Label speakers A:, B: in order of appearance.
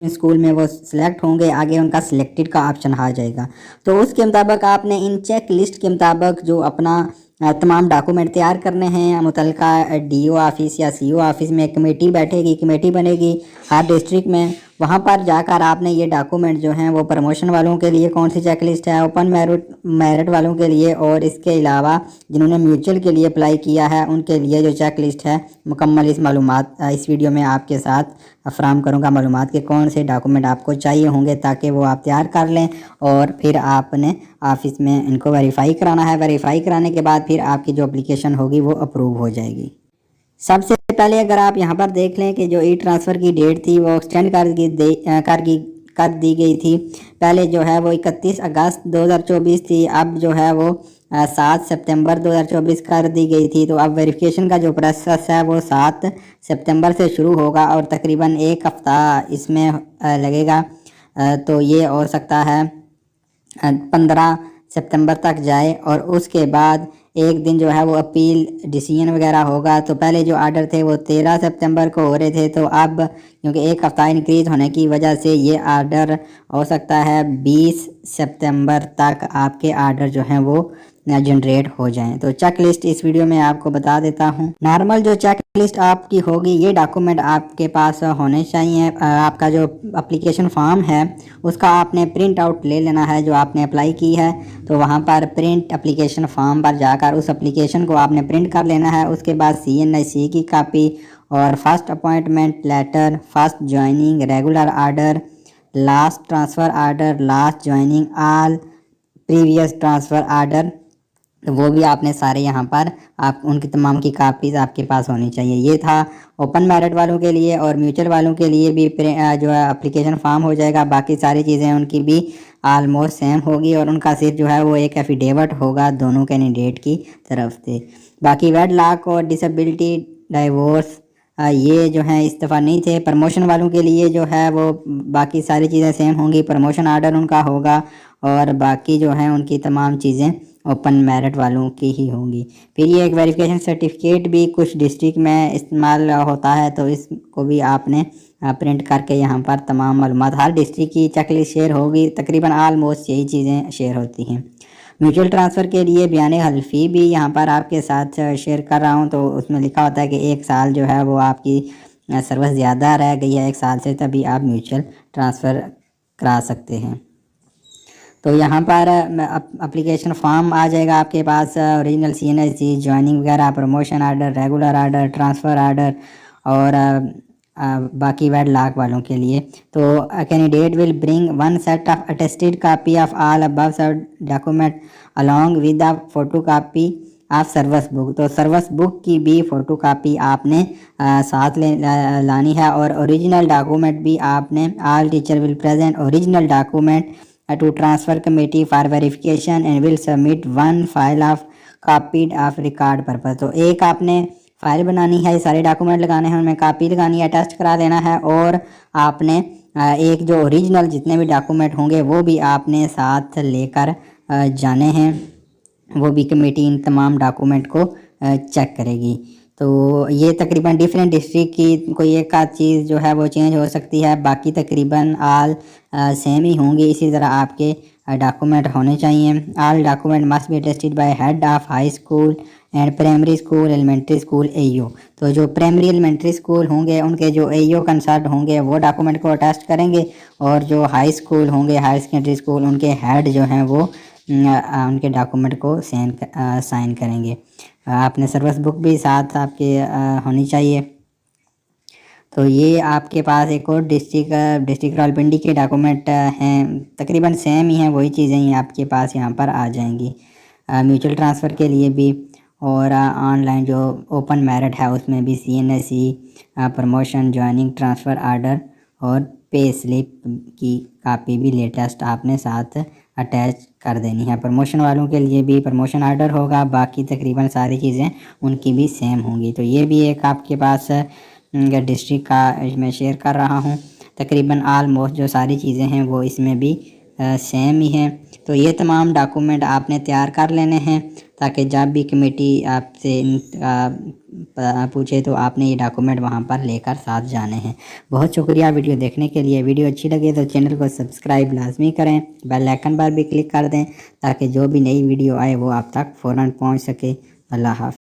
A: School में वो select होंगे, आगे उनका सिलेक्टेड का ऑप्शन आ जाएगा। तो उसके मुताबिक आपने इन चेक लिस्ट के मुताबिक जो अपना तमाम डॉक्यूमेंट तैयार करने हैं। मुतलका डीओ ऑफिस या सीओ ऑफिस में कमेटी बैठेगी, कमेटी बनेगी हर डिस्ट्रिक्ट में। वहाँ पर जाकर आपने ये डॉक्यूमेंट जो हैं वो प्रमोशन वालों के लिए कौन सी चेक लिस्ट है, ओपन मेरिट वालों के लिए, और इसके अलावा जिन्होंने म्यूचुअल के लिए अप्लाई किया है उनके लिए जो चेक लिस्ट है मुकम्मल इस मालूमात इस वीडियो में आपके साथ फराहम करूँगा मालूमात के कौन से डॉक्यूमेंट आपको चाहिए होंगे ताकि वो आप तैयार कर लें और फिर आपने ऑफिस में इनको वेरीफाई कराना है। वेरीफाई कराने के बाद फिर आपकी जो एप्लीकेशन होगी वो अप्रूव हो जाएगी। सबसे पहले अगर आप यहाँ पर देख लें कि जो ई ट्रांसफ़र की डेट थी वो एक्सटेंड कर दी गई थी। पहले जो है वो 31 अगस्त 2024 थी, अब जो है वो 7 सितंबर 2024 कर दी गई थी। तो अब वेरिफिकेशन का जो प्रोसेस है वो 7 सितंबर से शुरू होगा और तकरीबन एक हफ़्ता इसमें लगेगा। तो ये हो सकता है 15 सितंबर तक जाए और उसके बाद एक दिन जो है वो अपील डिसीजन वगैरह होगा। तो पहले जो आर्डर थे वो 13 सितंबर को हो रहे थे, तो अब क्योंकि एक हफ़्ता इंक्रीज़ होने की वजह से ये आर्डर हो सकता है 20 सितंबर तक आपके आर्डर जो हैं वो जनरेट हो जाएं। तो चेक लिस्ट इस वीडियो में आपको बता देता हूं। नॉर्मल जो चेक लिस्ट आपकी होगी, ये डॉक्यूमेंट आपके पास होने चाहिए। आपका जो एप्लीकेशन फॉर्म है उसका आपने प्रिंट आउट ले लेना है जो आपने अप्लाई की है। तो वहाँ पर प्रिंट एप्लीकेशन फॉर्म पर जाकर उस एप्लीकेशन को आपने प्रिंट कर लेना है। उसके बाद CNIC की कापी और first appointment letter, first joining, regular order, last transfer order, last joining, all previous transfer order, तो वो भी आपने सारे यहाँ पर आप उनकी तमाम की कापीज़ आपके पास होनी चाहिए। ये था ओपन मेरिट वालों के लिए, और म्यूचुअल वालों के लिए भी जो है एप्लीकेशन फॉर्म हो जाएगा। बाकी सारी चीज़ें उनकी भी आलमोस्ट सेम होगी और उनका सिर्फ जो है वो एक एफिडेविट होगा दोनों कैंडिडेट की तरफ से। बाकी वेडलॉक और डिसेबिलिटी, डाइवोर्स ये जो है इस दफ़ा नहीं थे। प्रमोशन वालों के लिए जो है वो बाकी सारी चीज़ें सेम होंगी, प्रमोशन आर्डर उनका होगा और बाकी जो है उनकी तमाम चीज़ें ओपन मेरिट वालों की ही होंगी। फिर ये एक वेरिफिकेशन सर्टिफिकेट भी कुछ डिस्ट्रिक्ट में इस्तेमाल होता है, तो इसको भी आपने प्रिंट करके यहाँ पर तमाम मालूमात, हर डिस्ट्रिक्ट की चेकलिस्ट शेयर होगी। तकरीबन आलमोस्ट यही चीज़ें शेयर होती हैं। म्यूचुअल ट्रांसफ़र के लिए बयान हल्फी भी यहाँ पर आपके साथ शेयर कर रहा हूँ। तो उसमें लिखा होता है कि 1 साल जो है वो आपकी सर्विस ज़्यादा रह गई है 1 साल से, तभी आप म्यूचुअल ट्रांसफ़र करा सकते हैं। तो यहाँ पर एप्लीकेशन फॉर्म आ जाएगा आपके पास, ओरिजिनल CNIC, ज्वाइनिंग वगैरह, promotion order, regular order, transfer order और बाकी वेडलॉक वालों के लिए। तो candidate will bring 1 set of attested copy of all above sub document along with the photo copy of service book. तो सर्विस बुक की भी फ़ोटो कापी आपने साथ लानी है और ओरिजिनल डॉक्यूमेंट भी आपने, all teacher will present original document to transfer committee for verification and will submit 1 file of copied of record purpose। तो एक आपने फाइल बनानी है, सारे डॉक्यूमेंट लगाने हैं, उनमें कापी लगानी है, अटैच करा देना है और आपने एक जो ओरिजिनल जितने भी डॉक्यूमेंट होंगे वो भी आपने साथ लेकर जाने हैं। वो भी कमेटी इन तमाम डॉक्यूमेंट को चेक करेगी। तो ये तकरीबन डिफरेंट डिस्ट्रिक्ट की कोई एक आध चीज़ जो है वो चेंज हो सकती है, बाकी तकरीबन आल सेम ही होंगी। इसी तरह आपके डॉक्यूमेंट होने चाहिए। All document must be attested by head of high school and primary school, elementary school, AO। तो जो प्राइमरी एलिमेंट्री स्कूल होंगे उनके जो AO कंसर्न होंगे वो डॉक्यूमेंट को अटेस्ट करेंगे, और जो हाई स्कूल होंगे, हायर सेकेंडरी स्कूल, उनके हेड जो हैं वो उनके डॉक्यूमेंट को साइन करेंगे। आपने सर्विस बुक भी साथ आपके होनी चाहिए। तो ये आपके पास एक और डिस्ट्रिक्ट रावलपिंडी के डॉक्यूमेंट हैं, तकरीबन सेम ही हैं, वही चीज़ें ही आपके पास यहाँ पर आ जाएंगी। म्यूचुअल ट्रांसफ़र के लिए भी और ऑनलाइन जो ओपन मेरिट है उसमें भी CNIC, promotion, joining, transfer order और पे स्लिप की कापी भी लेटेस्ट आपने साथ अटैच कर देनी है। प्रमोशन वालों के लिए भी प्रमोशन आर्डर होगा, बाकी तकरीबन सारी चीज़ें उनकी भी सेम होंगी। तो ये भी एक आपके पास डिस्ट्रिक्ट का मैं शेयर कर रहा हूँ। तकरीबन आलमोस्ट जो सारी चीज़ें हैं वो इसमें भी सेम ही हैं। तो ये तमाम डॉक्यूमेंट आपने तैयार कर लेने हैं। ताकि जब भी कमेटी आपसे पूछे तो आपने ये डॉक्यूमेंट वहाँ पर लेकर साथ जाने हैं। बहुत शुक्रिया वीडियो देखने के लिए। वीडियो अच्छी लगे तो चैनल को सब्सक्राइब लाजमी करें, बेल आइकन पर भी क्लिक कर दें ताकि जो भी नई वीडियो आए वो आप तक फ़ौरन पहुँच सके। अल्लाह हाफ़िज़।